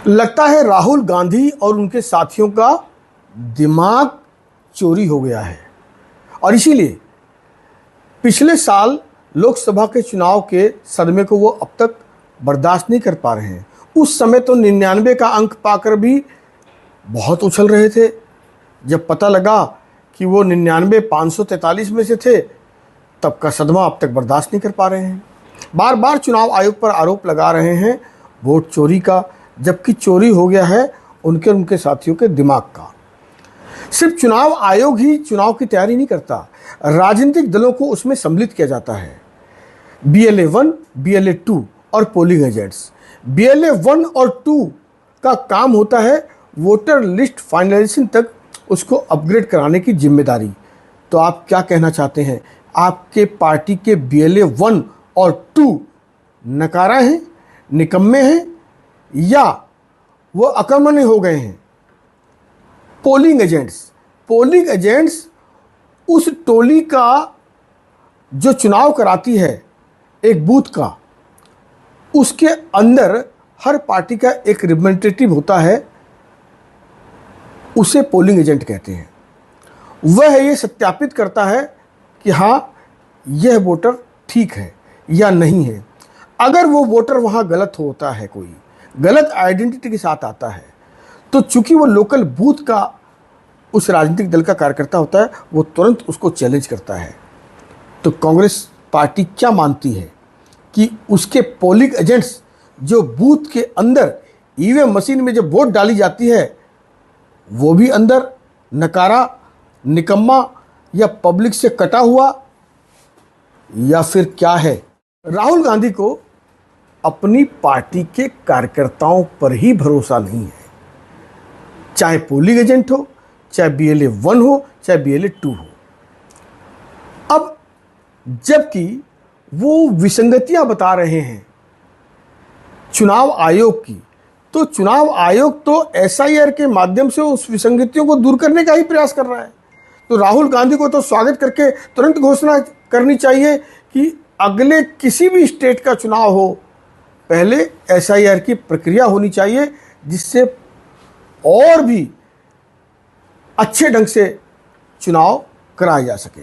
लगता है राहुल गांधी और उनके साथियों का दिमाग चोरी हो गया है और इसीलिए पिछले साल लोकसभा के चुनाव के सदमे को वो अब तक बर्दाश्त नहीं कर पा रहे हैं। उस समय तो 99 का अंक पाकर भी बहुत उछल रहे थे। जब पता लगा कि वो 99,543 में से थे, तब का सदमा अब तक बर्दाश्त नहीं कर पा रहे हैं। बार बार चुनाव आयोग पर आरोप लगा रहे हैं वोट चोरी का, जबकि चोरी हो गया है उनके साथियों के दिमाग का। सिर्फ चुनाव आयोग ही चुनाव की तैयारी नहीं करता, राजनीतिक दलों को उसमें सम्मिलित किया जाता है। BLA 1, BLA 2 और पोलिंग एजेंट्स। BLA 1 और 2 का काम होता है वोटर लिस्ट फाइनलाइजेशन तक उसको अपग्रेड कराने की जिम्मेदारी। तो आप क्या कहना चाहते हैं? आपके पार्टी के BLA 1 और 2 नकारा हैं, निकम्मे हैं या वो अकर्मण्य हो गए हैं? पोलिंग एजेंट्स उस टोली का जो चुनाव कराती है एक बूथ का, उसके अंदर हर पार्टी का एक रिप्रेजेंटेटिव होता है, उसे पोलिंग एजेंट कहते हैं। वह ये सत्यापित करता है कि हाँ, यह वोटर ठीक है या नहीं है। अगर वो वोटर वहाँ गलत होता है, कोई गलत आइडेंटिटी के साथ आता है, तो चूंकि वो लोकल बूथ का उस राजनीतिक दल का कार्यकर्ता होता है, वो तुरंत उसको चैलेंज करता है। तो कांग्रेस पार्टी क्या मानती है कि उसके पोलिंग एजेंट्स जो बूथ के अंदर ईवीएम मशीन में जब वोट डाली जाती है, वो भी अंदर नकारा, निकम्मा या पब्लिक से कटा हुआ, या फिर क्या है? राहुल गांधी को अपनी पार्टी के कार्यकर्ताओं पर ही भरोसा नहीं है, चाहे पोलिंग एजेंट हो, चाहे BLA 1 हो, चाहे BLA 2 हो। अब जबकि वो विसंगतियां बता रहे हैं चुनाव आयोग की, तो चुनाव आयोग तो SIR के माध्यम से उस विसंगतियों को दूर करने का ही प्रयास कर रहा है। तो राहुल गांधी को तो स्वागत करके तुरंत घोषणा करनी चाहिए कि अगले किसी भी स्टेट का चुनाव हो, पहले SIR की प्रक्रिया होनी चाहिए, जिससे और भी अच्छे ढंग से चुनाव कराया जा सके।